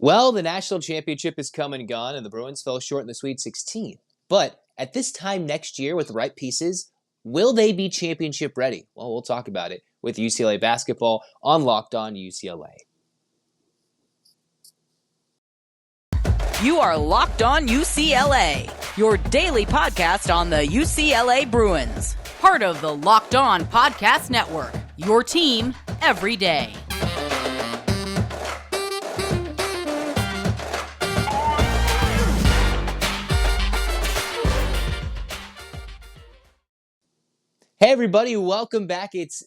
Well, the national championship is come and gone, and the Bruins fell short in the Sweet 16. But at this time next year, with the right pieces, will they be championship ready? Well, we'll talk about it with UCLA Basketball on Locked On UCLA. You are Locked On UCLA, your daily podcast on the UCLA Bruins. Part of the Locked On Podcast Network, your team every day. Hey everybody, welcome back. It's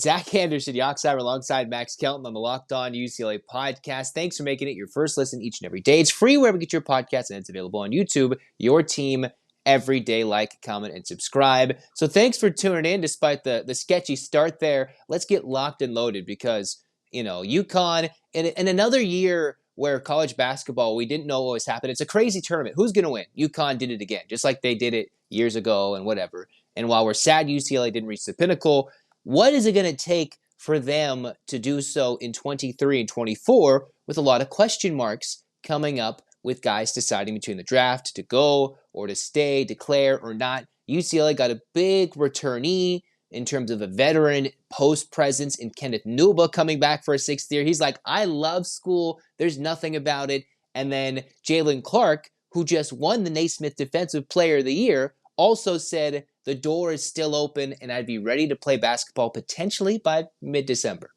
Zach Anderson-Yoxsimer alongside Max Kelton on the Locked On UCLA podcast. Thanks for making it your first listen each and every day. It's free wherever you get your podcasts, and it's available on YouTube. Your team every day. Like, comment, and subscribe. So thanks for tuning in despite the sketchy start there. Let's get locked and loaded because, UConn, in another year where college basketball, we didn't know what was happening. It's a crazy tournament. Who's going to win? UConn did it again, just like they did it years ago and whatever. And while we're sad UCLA didn't reach the pinnacle, what is it going to take for them to do so in 23 and 24 with a lot of question marks coming up with guys deciding between the draft to go or to stay, declare or not? UCLA got a big returnee in terms of a veteran post presence in Kenneth Nwuba coming back for a sixth year. He's like, I love school. There's nothing about it. And then Jaylen Clark, who just won the Naismith Defensive Player of the Year, also said the door is still open and I'd be ready to play basketball potentially by mid-December.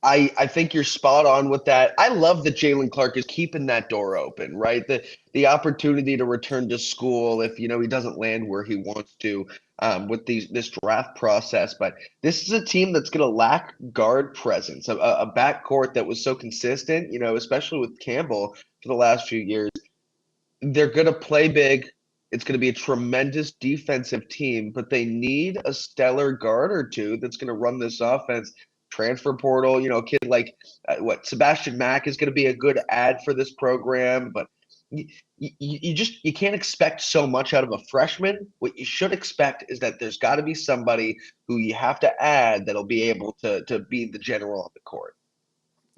I think you're spot on with that. I love that Jaylen Clark is keeping that door open, right? The opportunity to return to school if, he doesn't land where he wants to with this draft process. But this is a team that's going to lack guard presence, a backcourt that was so consistent, especially with Campbell for the last few years. They're going to play big. It's going to be a tremendous defensive team, but they need a stellar guard or two that's going to run this offense. Transfer portal, a kid like Sebastian Mack is going to be a good add for this program, but you can't expect so much out of a freshman. What you should expect is that there's got to be somebody who you have to add that'll be able to be the general on the court.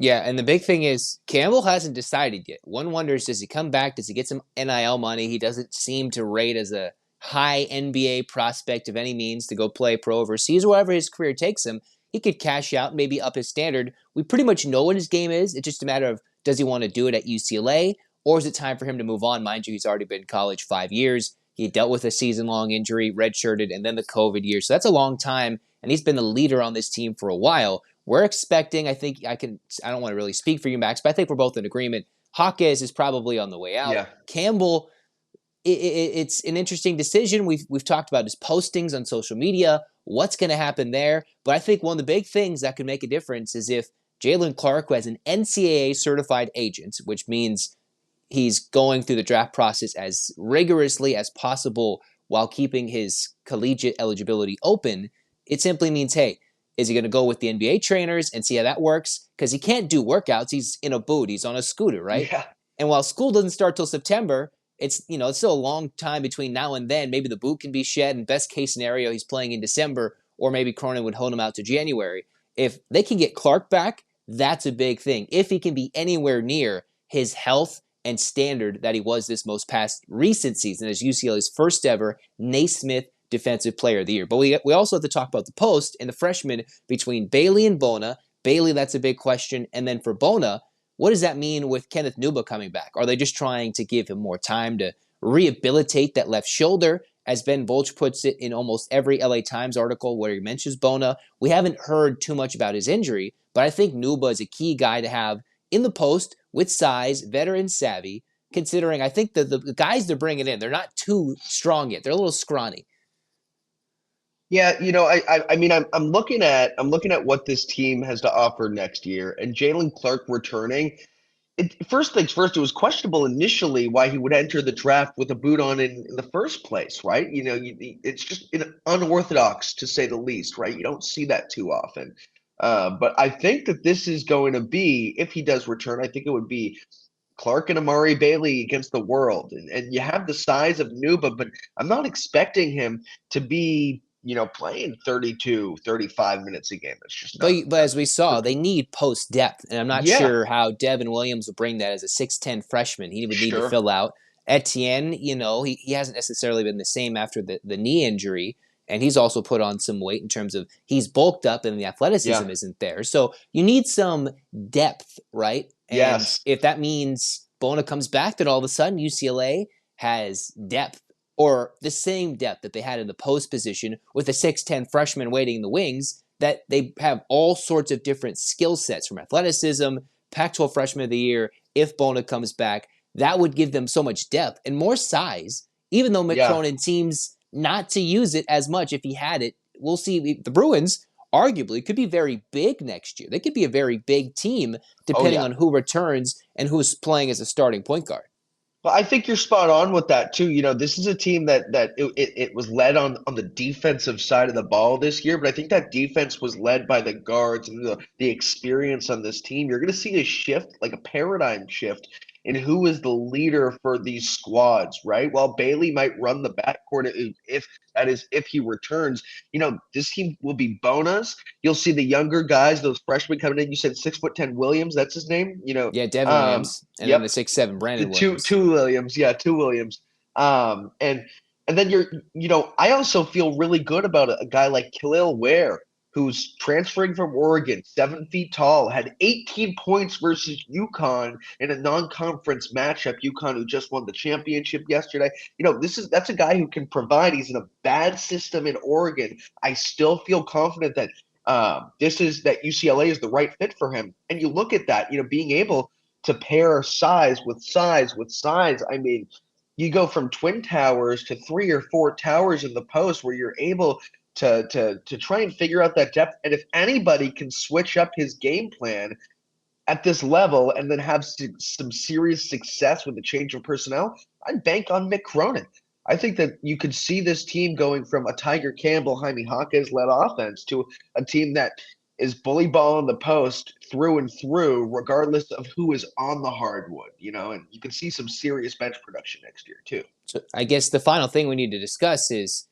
Yeah, and the big thing is Campbell hasn't decided yet. One wonders, does he come back? Does he get some NIL money? He doesn't seem to rate as a high NBA prospect of any means to go play pro overseas or wherever his career takes him. He could cash out, maybe up his standard. We pretty much know what his game is. It's just a matter of, does he want to do it at UCLA, or is it time for him to move on? Mind you, he's already been in college 5 years. He dealt with a season-long injury, redshirted, and then the COVID year. So that's a long time, and he's been the leader on this team for a while. We're expecting, I don't want to really speak for you, Max, but I think we're both in agreement. Hawkes is probably on the way out. Yeah. Campbell, it's an interesting decision. We've talked about his postings on social media, what's going to happen there. But I think one of the big things that could make a difference is if Jaylen Clark, who has an NCAA certified agent, which means he's going through the draft process as rigorously as possible while keeping his collegiate eligibility open, it simply means, hey, is he going to go with the NBA trainers and see how that works? Because he can't do workouts. He's in a boot. He's on a scooter, right? Yeah. And while school doesn't start till September, it's still a long time between now and then. Maybe the boot can be shed, and best case scenario, he's playing in December, or maybe Cronin would hold him out to January. If they can get Clark back, that's a big thing. If he can be anywhere near his health and standard that he was this most past recent season as UCLA's first ever Naismith Defensive Player of the Year. But we also have to talk about the post and the freshmen between Bailey and Bona. Bailey, that's a big question. And then for Bona, what does that mean with Kenneth Nwuba coming back? Are they just trying to give him more time to rehabilitate that left shoulder? As Ben Bolch puts it in almost every LA Times article where he mentions Bona, we haven't heard too much about his injury, but I think Nwuba is a key guy to have in the post with size, veteran savvy, considering I think the guys they're bringing in, they're not too strong yet. They're a little scrawny. Yeah, I'm looking at what this team has to offer next year, and Jaylen Clark returning. First things first, it was questionable initially why he would enter the draft with a boot on in the first place, right? It's just unorthodox to say the least, right? You don't see that too often. But I think that this is going to be, if he does return, I think it would be Clark and Amari Bailey against the world. And you have the size of Nwuba, but I'm not expecting him to be playing 32, 35 minutes a game. It's just But as we saw, for they need post depth, and I'm not yeah, sure how Devin Williams will bring that as a 6'10 freshman. He would need to sure. fill out. Etienne, he hasn't necessarily been the same after the knee injury, and he's also put on some weight in terms of he's bulked up and the athleticism Yeah. isn't there. So you need some depth, right? And Yes. if that means Bona comes back, then all of a sudden UCLA has depth, or the same depth that they had in the post position with a 6'10 freshman waiting in the wings, that they have all sorts of different skill sets from athleticism, Pac-12 freshman of the year, if Bona comes back. That would give them so much depth and more size, even though Yeah. McCronin seems not to use it as much if he had it. We'll see. The Bruins arguably could be very big next year. They could be a very big team depending on who returns and who's playing as a starting point guard. Well, I think you're spot on with that too. This is a team that it was led on the defensive side of the ball this year, but I think that defense was led by the guards and the experience on this team. You're going to see a shift, like a paradigm shift, in who is the leader for these squads, right? While Bailey might run the backcourt if he returns, this team will be Bona's. You'll see the younger guys, those freshmen coming in. You said 6'10" Williams, that's his name. Yeah, Devin Williams, and then the 6'7" Brandon Williams. Two Williams, yeah, two Williams. And then I also feel really good about a guy like Khalil Ware, who's transferring from Oregon, 7 feet tall, had 18 points versus UConn in a non-conference matchup. UConn, who just won the championship yesterday. That's a guy who can provide. He's in a bad system in Oregon. I still feel confident that that UCLA is the right fit for him. And you look at that, being able to pair size with size with size. I mean, you go from twin towers to 3 or 4 towers in the post where you're able to try and figure out that depth. And if anybody can switch up his game plan at this level and then have some serious success with the change of personnel, I'd bank on Mick Cronin. I think that you could see this team going from a Tiger Campbell, Jaime Hawkins-led offense to a team that is bully ball in the post through and through, regardless of who is on the hardwood, and you can see some serious bench production next year too. So I guess the final thing we need to discuss is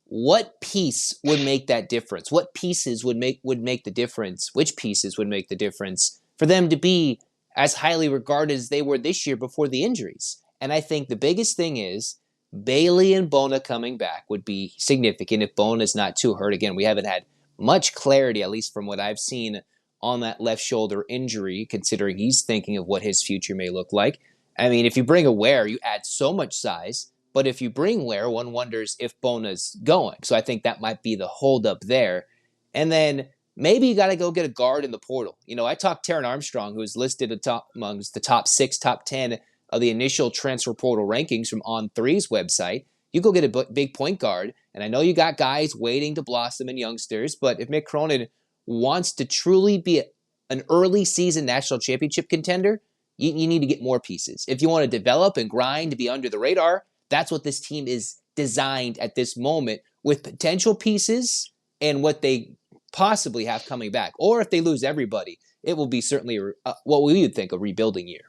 what piece would make that difference? What pieces would make the difference? Which pieces would make the difference for them to be as highly regarded as they were this year before the injuries? And I think the biggest thing is Bailey and Bona coming back would be significant if Bona's not too hurt. Again, we haven't had much clarity, at least from what I've seen, on that left shoulder injury, considering he's thinking of what his future may look like. I mean, if you bring a Ware, you add so much size. But if you bring Ware, one wonders if Bona's going. So I think that might be the holdup there. And then maybe you got to go get a guard in the portal. I talked Taron Armstrong, who is listed amongst the top 6, top 10 of the initial transfer portal rankings from On3's website. You go get a big point guard, and I know you got guys waiting to blossom and youngsters, but if Mick Cronin wants to truly be an early season national championship contender, you need to get more pieces. If you want to develop and grind to be under the radar, that's what this team is designed at this moment, with potential pieces and what they possibly have coming back. Or if they lose everybody, it will be certainly what we would think a rebuilding year.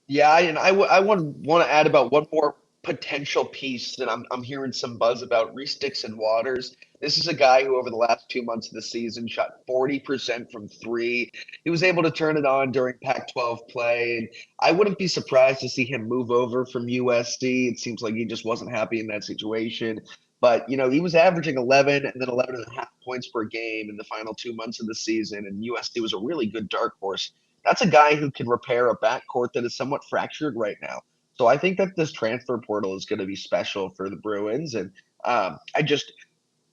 Yeah, and I want to add about one more potential piece that I'm hearing some buzz about. Reese Dixon Waters. This is a guy who over the last 2 months of the season shot 40% from 3. He was able to turn it on during Pac-12 play, and I wouldn't be surprised to see him move over from USC. It seems like he just wasn't happy in that situation. But, he was averaging 11 and then 11 and a half points per game in the final 2 months of the season, and USC was a really good dark horse. That's a guy who can repair a backcourt that is somewhat fractured right now. So I think that this transfer portal is going to be special for the Bruins, and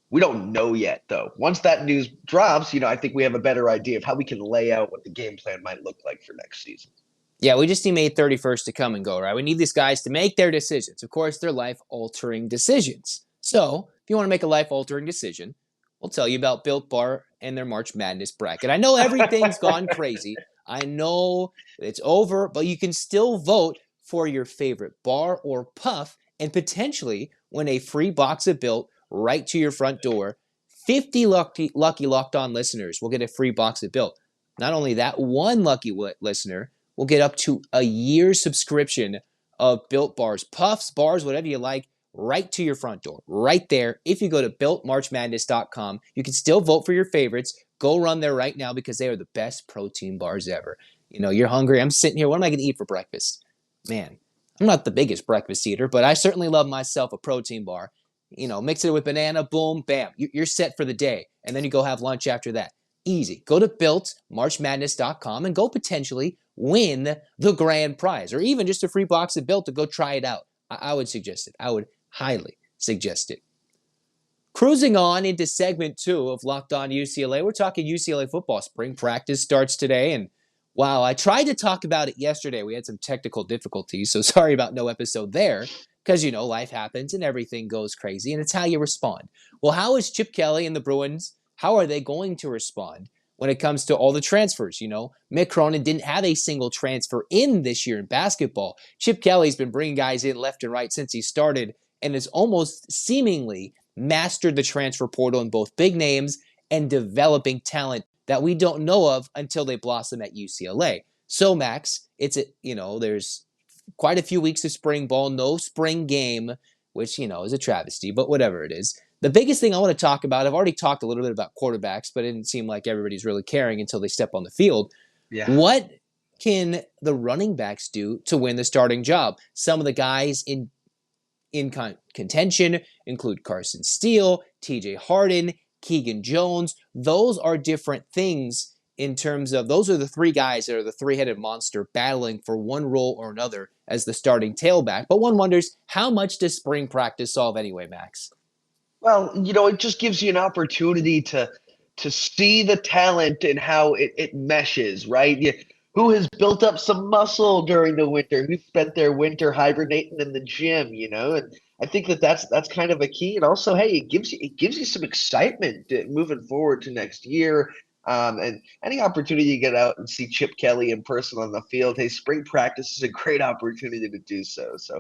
we don't know yet, though. Once that news drops, I think we have a better idea of how we can lay out what the game plan might look like for next season. Yeah, we just need May 31st to come and go, right? We need these guys to make their decisions. Of course, they're life-altering decisions. So if you want to make a life-altering decision, we'll tell you about Built Bar and their March Madness bracket. I know everything's gone crazy. I know it's over, but you can still vote for your favorite bar or puff and potentially win a free box of Built right to your front door. 50 lucky Locked On listeners will get a free box of Built. Not only that, one lucky listener will get up to a year's subscription of Built Bars, puffs, bars, whatever you like, right to your front door, right there. If you go to builtmarchmadness.com, you can still vote for your favorites. Go run there right now because they are the best protein bars ever. You're hungry. I'm sitting here. What am I going to eat for breakfast? Man, I'm not the biggest breakfast eater, but I certainly love myself a protein bar. Mix it with banana, boom, bam. You're set for the day. And then you go have lunch after that. Easy. Go to builtmarchmadness.com and go potentially win the grand prize or even just a free box of Built to go try it out. I would suggest it. I would highly suggest it. Cruising on into segment 2 of Locked On UCLA, we're talking UCLA football. Spring practice starts today, and wow, I tried to talk about it yesterday. We had some technical difficulties, so sorry about no episode there, because, life happens and everything goes crazy, and it's how you respond. Well, how is Chip Kelly and the Bruins, how are they going to respond when it comes to all the transfers? Mick Cronin didn't have a single transfer in this year in basketball. Chip Kelly's been bringing guys in left and right since he started and has almost seemingly mastered the transfer portal in both big names and developing talent that we don't know of until they blossom at UCLA. So, Max, there's quite a few weeks of spring ball, no spring game, which, is a travesty, but whatever it is. The biggest thing I want to talk about, I've already talked a little bit about quarterbacks, but it didn't seem like everybody's really caring until they step on the field. Yeah. What can the running backs do to win the starting job? Some of the guys in contention include Carson Steele, TJ Harden, Keegan Jones. Those are different things in terms of those are the three guys that are the three-headed monster battling for one role or another as the starting tailback. But one wonders, how much does spring practice solve anyway, Max? Well, it just gives you an opportunity to see the talent and how it meshes, right? Who has built up some muscle during the winter? Who spent their winter hibernating in the gym? And I think that's kind of a key. And also, hey, it gives you some excitement moving forward to next year. And any opportunity to get out and see Chip Kelly in person on the field, hey, spring practice is a great opportunity to do so. So,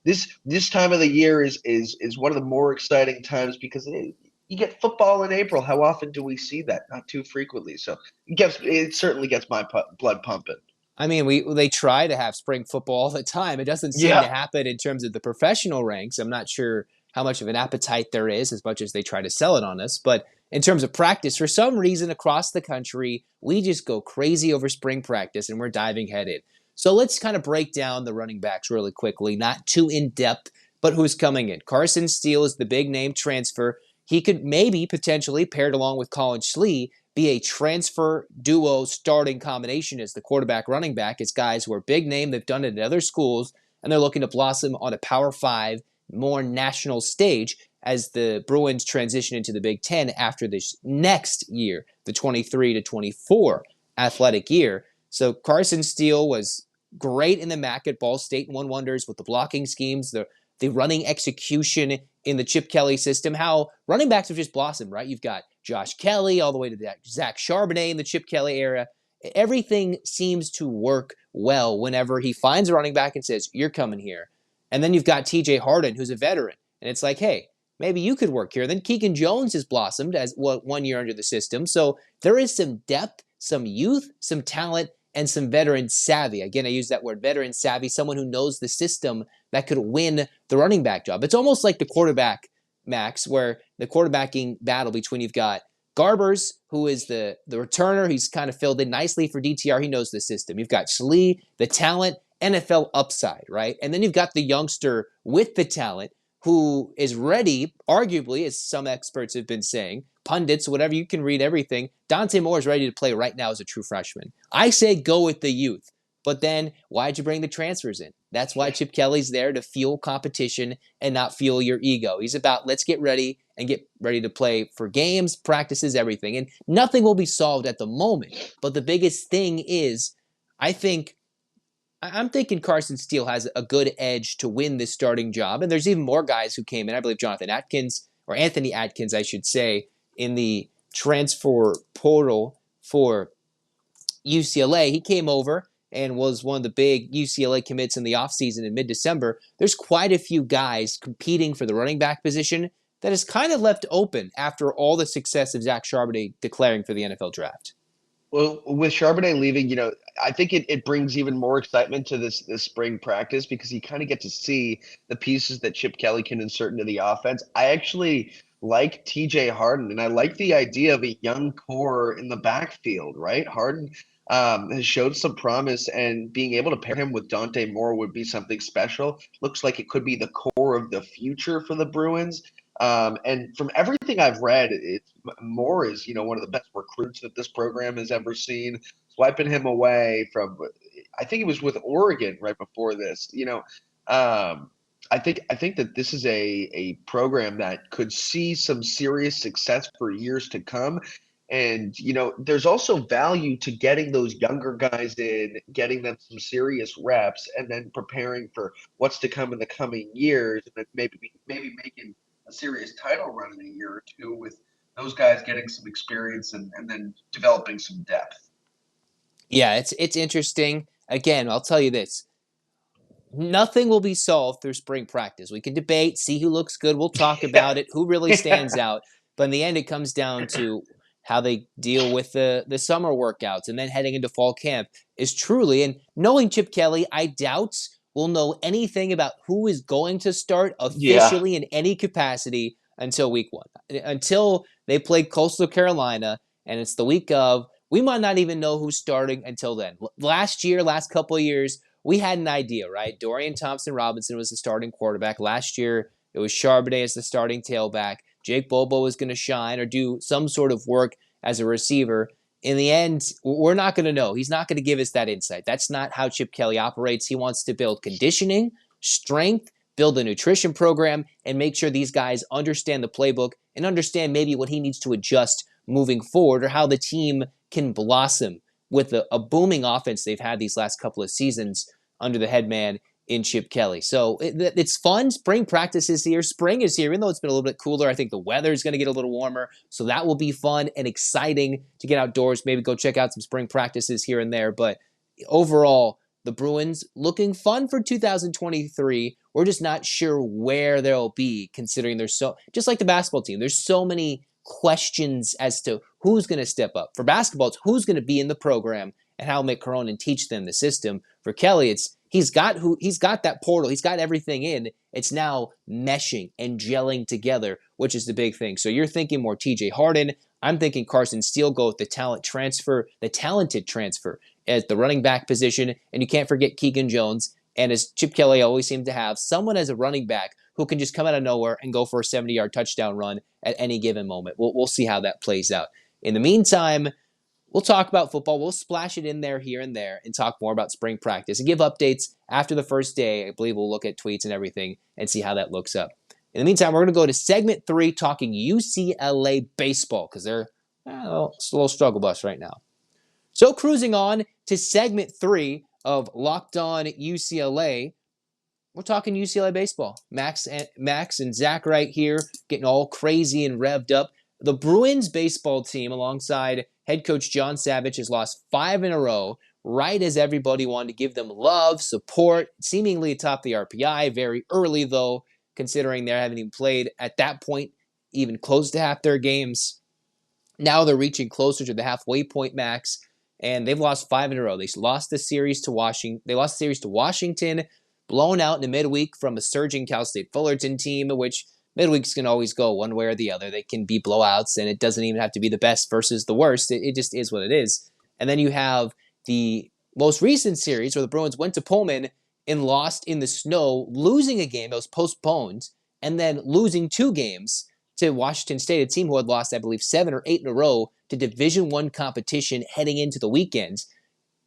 this time of the year is one of the more exciting times because you get football in April. How often do we see that? Not too frequently. So it certainly gets my blood pumping. I mean, they try to have spring football all the time. It doesn't seem to happen in terms of the professional ranks. I'm not sure how much of an appetite there is as much as they try to sell it on us. But in terms of practice, for some reason across the country, we just go crazy over spring practice and we're diving head in. So let's kind of break down the running backs really quickly, not too in-depth, but who's coming in. Carson Steele is the big name transfer. He could maybe potentially, paired along with Colin Schlee, be a transfer duo starting combination as the quarterback running back. It's guys who are big name, they've done it at other schools, and they're looking to blossom on a Power 5, more national stage as the Bruins transition into the Big Ten after this next year, the 23 to 24 athletic year. So Carson Steele was great in the MAC at Ball State and won wonders with the blocking schemes, the running execution in the Chip Kelly system, how running backs have just blossomed, right? You've got Josh Kelly all the way to Zach Charbonnet in the Chip Kelly era. Everything seems to work well whenever he finds a running back and says, you're coming here. And then you've got TJ Harden, who's a veteran. And it's like, hey, maybe you could work here. Then Keegan Jones has blossomed as 1 year under the system. So there is some depth, some youth, some talent, and some veteran savvy. Again, I use that word, veteran savvy, someone who knows the system that could win the running back job. It's almost like the quarterback, Max, where the quarterbacking battle between you've got Garbers, who is the returner. He's kind of filled in nicely for DTR. He knows the system. You've got Schlee, the talent, NFL upside, right? And then you've got the youngster with the talent who is ready, arguably, as some experts have been saying, pundits, whatever, you can read everything. Dante Moore is ready to play right now as a true freshman. I say go with the youth. But then why'd you bring the transfers in? That's why Chip Kelly's there, to fuel competition and not fuel your ego. He's about, let's get ready and get ready to play for games, practices, everything. And nothing will be solved at the moment. But the biggest thing is, I'm thinking Carson Steele has a good edge to win this starting job. And there's even more guys who came in. I believe Anthony Atkins, I should say, in the transfer portal for UCLA. He came over and was one of the big UCLA commits in the offseason in mid-December. There's quite a few guys competing for the running back position that is kind of left open after all the success of Zach Charbonnet declaring for the NFL draft. Well, with Charbonnet leaving, I think it brings even more excitement to this spring practice because you kind of get to see the pieces that Chip Kelly can insert into the offense. I actually like TJ Harden, and I like the idea of a young core in the backfield, right? Harden has showed some promise, and being able to pair him with Dante Moore would be something special. Looks like it could be the core of the future for the Bruins. And from everything I've read, Moore is, one of the best recruits that this program has ever seen. Swiping him away from, I think he was with Oregon right before this. I think that this is a program that could see some serious success for years to come. And, there's also value to getting those younger guys in, getting them some serious reps, and then preparing for what's to come in the coming years, and then maybe making a serious title run in a year or two with those guys getting some experience and then developing some depth. Yeah, it's interesting. Again, I'll tell you this. Nothing will be solved through spring practice. We can debate, see who looks good, we'll talk about it, who really stands out. But in the end, it comes down to how they deal with the summer workouts and then heading into fall camp is truly, and knowing Chip Kelly, I doubt we'll know anything about who is going to start officially in any capacity until week 1. Until they play Coastal Carolina and it's the week of, we might not even know who's starting until then. Last couple of years, we had an idea, right? Dorian Thompson-Robinson was the starting quarterback. Last year, it was Charbonnet as the starting tailback. Jake Bobo was going to shine or do some sort of work as a receiver. In the end, we're not going to know. He's not going to give us that insight. That's not how Chip Kelly operates. He wants to build conditioning, strength, build a nutrition program, and make sure these guys understand the playbook and understand maybe what he needs to adjust moving forward or how the team can blossom with a booming offense they've had these last couple of seasons under the head man in Chip Kelly. So it's fun. Spring practice is here. Spring is here. Even though it's been a little bit cooler, I think the weather is going to get a little warmer. So that will be fun and exciting to get outdoors, maybe go check out some spring practices here and there. But overall, the Bruins looking fun for 2023. We're just not sure where they'll be considering just like the basketball team, there's so many questions as to who's going to step up. For basketball, it's who's going to be in the program and how Mick Cronin teach them the system. For Kelly, he's got that portal. He's got everything in. It's now meshing and gelling together, which is the big thing. So you're thinking more TJ Harden. I'm thinking Carson Steele go with the talented transfer at the running back position. And you can't forget Keegan Jones. And as Chip Kelly always seemed to have, someone as a running back who can just come out of nowhere and go for a 70-yard touchdown run at any given moment. We'll see how that plays out. In the meantime, we'll talk about football. We'll splash it in there here and there and talk more about spring practice and give updates after the first day. I believe we'll look at tweets and everything and see how that looks up. In the meantime, we're going to go to segment 3 talking UCLA baseball because they're it's a little struggle bus right now. So cruising on to segment 3 of Locked On UCLA, we're talking UCLA baseball. Max and Zach right here getting all crazy and revved up. The Bruins baseball team alongside head coach John Savage has lost 5 in a row, right as everybody wanted to give them love, support, seemingly atop the RPI. Very early, though, considering they haven't even played at that point even close to half their games. Now they're reaching closer to the halfway point, Max, and they've lost 5 in a row. They lost the series to Washington, blown out in the midweek from a surging Cal State Fullerton team, which midweeks can always go one way or the other. They can be blowouts, and it doesn't even have to be the best versus the worst. It just is what it is. And then you have the most recent series where the Bruins went to Pullman and lost in the snow, losing a game that was postponed, and then losing 2 games to Washington State, a team who had lost, I believe, 7 or 8 in a row to Division I competition heading into the weekend.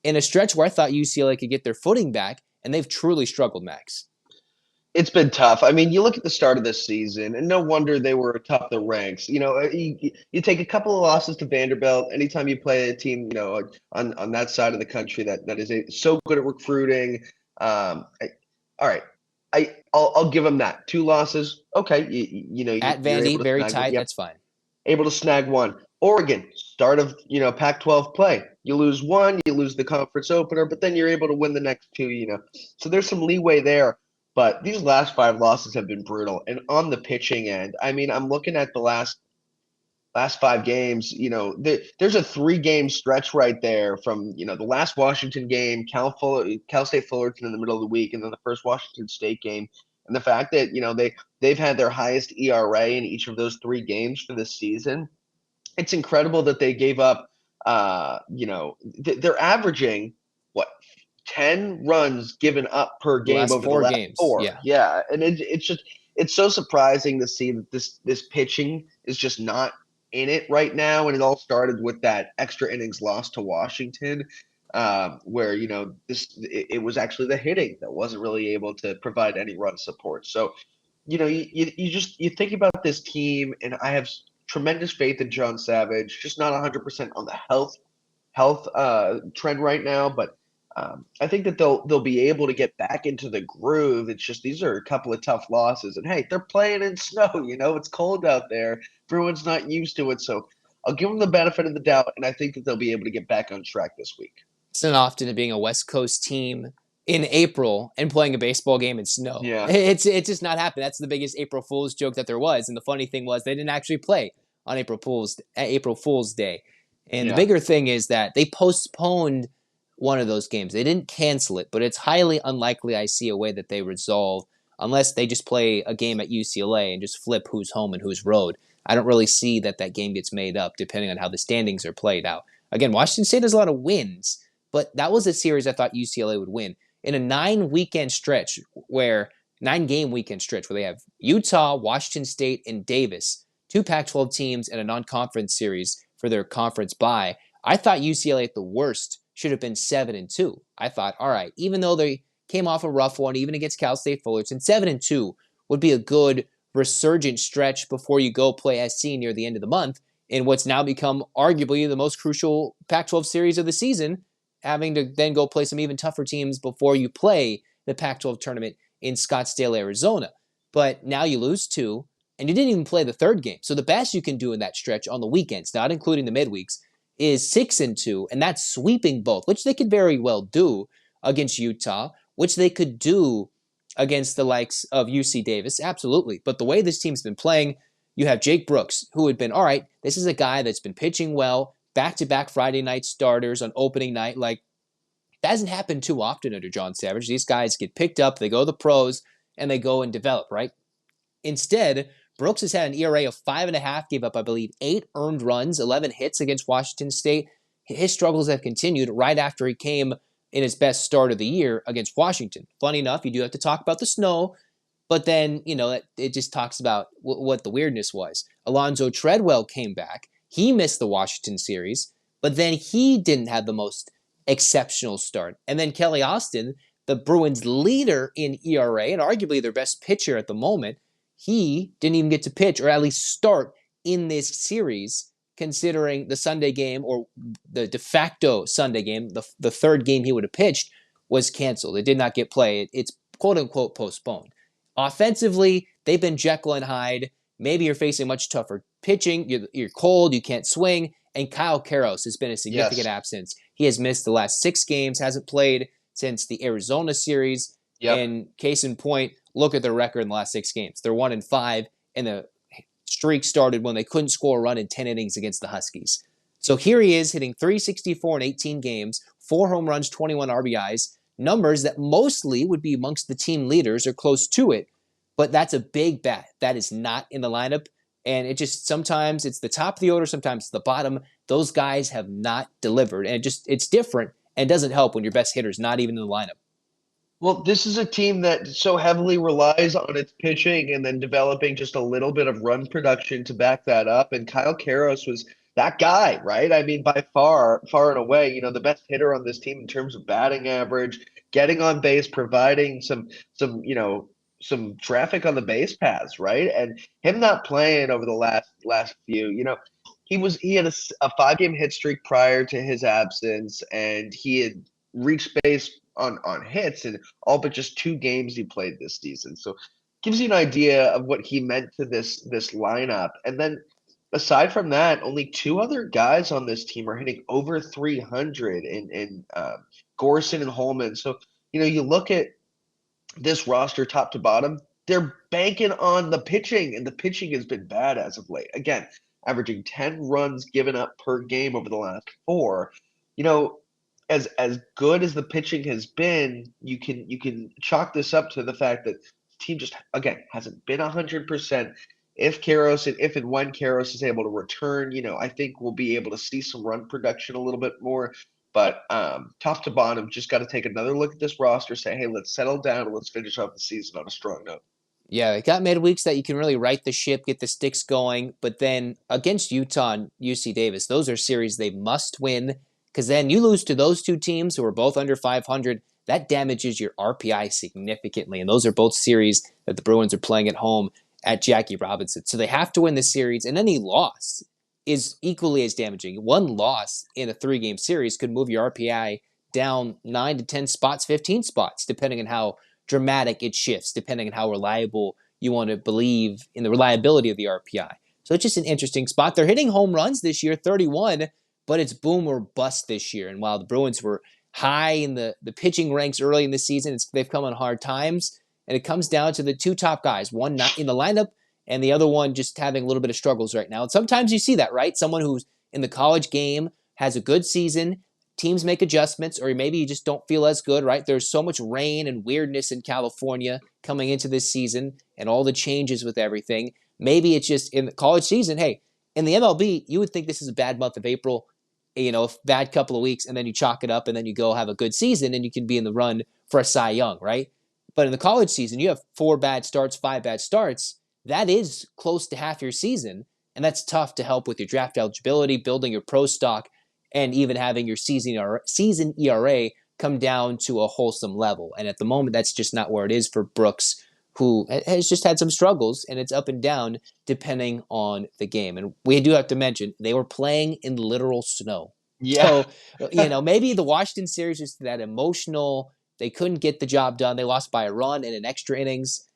In a stretch where I thought UCLA could get their footing back, and they've truly struggled, Max. It's been tough. I mean, you look at the start of this season, and no wonder they were atop the ranks. You take a couple of losses to Vanderbilt. Anytime you play a team, on that side of the country that is so good at recruiting. All right, I'll give them that. 2 losses. Okay, at Vandy, very tight. That's fine. Able to snag 1. Oregon, start of Pac-12 play. You lose 1, you lose the conference opener, but then you're able to win the next 2. So there's some leeway there. But these last 5 losses have been brutal. And on the pitching end, I mean, I'm looking at the last last 5 games, there's a 3-game stretch right there from, the last Washington game, Cal State Fullerton in the middle of the week, and then the first Washington State game. And the fact that, they've had their highest ERA in each of those 3 games for this season. It's incredible that they gave up, they're averaging what, 10 runs given up per game over the last games. 4. Yeah. And it's so surprising to see that this pitching is just not in it right now. And it all started with that extra innings loss to Washington, where, it was actually the hitting that wasn't really able to provide any run support. So, you think about this team, and I have tremendous faith in John Savage, just not 100% on the health trend right now, but I think that they'll be able to get back into the groove. It's just these are a couple of tough losses, and hey, they're playing in snow. It's cold out there. Everyone's not used to it, so I'll give them the benefit of the doubt, and I think that they'll be able to get back on track this week. It's not often being a West Coast team in April and playing a baseball game in snow. Yeah, it's just not happening. That's the biggest April Fool's joke that there was, and the funny thing was they didn't actually play on April Fool's Day. And the bigger thing is that they postponed one of those games. They didn't cancel it, but it's highly unlikely I see a way that they resolve unless they just play a game at UCLA and just flip who's home and who's road. I don't really see that game gets made up depending on how the standings are played out. Again, Washington State has a lot of wins, but that was a series I thought UCLA would win. In a 9-game weekend stretch where they have Utah, Washington State, and Davis, 2 Pac-12 teams and a non-conference series for their conference bye, I thought UCLA at the worst should have been 7-2. I thought, all right, even though they came off a rough one, even against Cal State Fullerton, 7-2 would be a good resurgent stretch before you go play SC near the end of the month in what's now become arguably the most crucial Pac-12 series of the season, having to then go play some even tougher teams before you play the Pac-12 tournament in Scottsdale, Arizona. But now you lose 2, and you didn't even play the 3rd game. So the best you can do in that stretch on the weekends, not including the midweeks, is 6-2, and that's sweeping both, which they could very well do against Utah, which they could do against the likes of UC Davis, absolutely. But the way this team's been playing, you have Jake Brooks, who had been, all right, this is a guy that's been pitching well, back-to-back Friday night starters on opening night. Like, that hasn't happened too often under John Savage. These guys get picked up, they go to the pros, and they go and develop, right? Instead, Brooks has had an ERA of 5.5, gave up, I believe, 8 earned runs, 11 hits against Washington State. His struggles have continued right after he came in his best start of the year against Washington. Funny enough, you do have to talk about the snow, but then, it just talks about what the weirdness was. Alonzo Treadwell came back. He missed the Washington series, but then he didn't have the most exceptional start. And then Kelly Austin, the Bruins' leader in ERA and arguably their best pitcher at the moment, he didn't even get to pitch or at least start in this series, considering the Sunday game or the de facto Sunday game, the 3rd game he would have pitched, was canceled. It did not get play. It's quote-unquote postponed. Offensively, they've been Jekyll and Hyde. Maybe you're facing much tougher pitching. You're cold. You can't swing. And Kyle Karros has been a significant absence. He has missed the last 6 games, hasn't played since the Arizona series. Yep. And case in point, look at their record in the last 6 games. They're 1-5, and the streak started when they couldn't score a run in 10 innings against the Huskies. So here he is hitting .364 in 18 games, 4 home runs, 21 RBIs, numbers that mostly would be amongst the team leaders or close to it. But that's a big bat. That is not in the lineup. And it just, sometimes it's the top of the order, sometimes it's the bottom. Those guys have not delivered. And it's different and doesn't help when your best hitter's not even in the lineup. Well, this is a team that so heavily relies on its pitching and then developing just a little bit of run production to back that up. And Kyle Karros was that guy, right? I mean, by far and away, the best hitter on this team in terms of batting average, getting on base, providing some traffic on the base paths, right? And him not playing over the last few, he had a 5-game hit streak prior to his absence, and he had reached base on hits in all but just 2 games he played this season. So gives you an idea of what he meant to this lineup. And then aside from that, only 2 other guys on this team are hitting over 300 in Gorson and Holman. So, you look at this roster top to bottom, they're banking on the pitching, and the pitching has been bad as of late. Again, averaging 10 runs given up per game over the last 4. You know, as good as the pitching has been, you can chalk this up to the fact that the team just again hasn't been 100%. If and when Karros is able to return, I think we'll be able to see some run production a little bit more. But top to bottom, just got to take another look at this roster, say, hey, let's settle down and let's finish off the season on a strong note. Yeah, it got midweeks that you can really right the ship, get the sticks going. But then against Utah and UC Davis, those are series they must win, because then you lose to those two teams who are both under 500. That damages your RPI significantly. And those are both series that the Bruins are playing at home at Jackie Robinson. So they have to win the series, and any loss is equally as damaging. One loss in a 3-game series could move your RPI down 9 to 10 spots, 15 spots, depending on how dramatic it shifts, depending on how reliable you want to believe in the reliability of the RPI. So it's just an interesting spot. They're hitting home runs this year, 31, but it's boom or bust this year. And while the Bruins were high in the pitching ranks early in the season, they've come on hard times. And it comes down to the two top guys, one not in the lineup and the other one just having a little bit of struggles right now. And sometimes you see that, right? Someone who's in the college game has a good season, teams make adjustments, or maybe you just don't feel as good, right? There's so much rain and weirdness in California coming into this season and all the changes with everything. Maybe it's just in the college season, hey, in the MLB, you would think this is a bad month of April, a bad couple of weeks, and then you chalk it up and then you go have a good season and you can be in the run for a Cy Young, right? But in the college season, you have 4 bad starts, 5 bad starts. That is close to half your season, and that's tough to help with your draft eligibility, building your pro stock, and even having your season ERA come down to a wholesome level. And at the moment, that's just not where it is for Brooks, who has just had some struggles, and it's up and down depending on the game. And we do have to mention, they were playing in literal snow. Yeah. So, maybe the Washington series is that emotional. They couldn't get the job done. They lost by a run and an extra innings.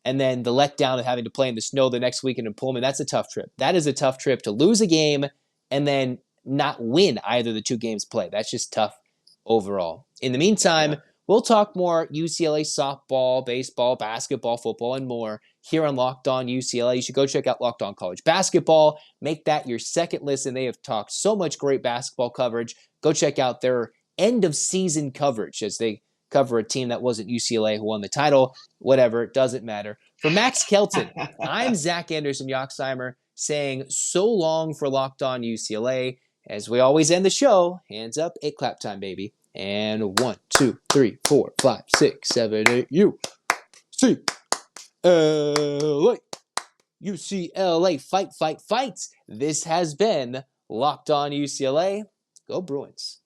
And then the letdown of having to play in the snow the next weekend in Pullman, that's a tough trip. That is a tough trip to lose a game and then not win either of the 2 games played. That's just tough overall. In the meantime, we'll talk more UCLA softball, baseball, basketball, football, and more here on Locked On UCLA. You should go check out Locked On College Basketball. Make that your second listen. They have talked so much great basketball coverage. Go check out their end-of-season coverage as they cover a team that wasn't UCLA who won the title. Whatever, it doesn't matter. For Max Kelton, I'm Zach Anderson-Yoxsimer saying so long for Locked On UCLA. As we always end the show, hands up, 8 clap time, baby. And 1, 2, 3, 4, 5, 6, 7, 8, UCLA. UCLA, fight, fight, fight. This has been Locked On UCLA. Go Bruins.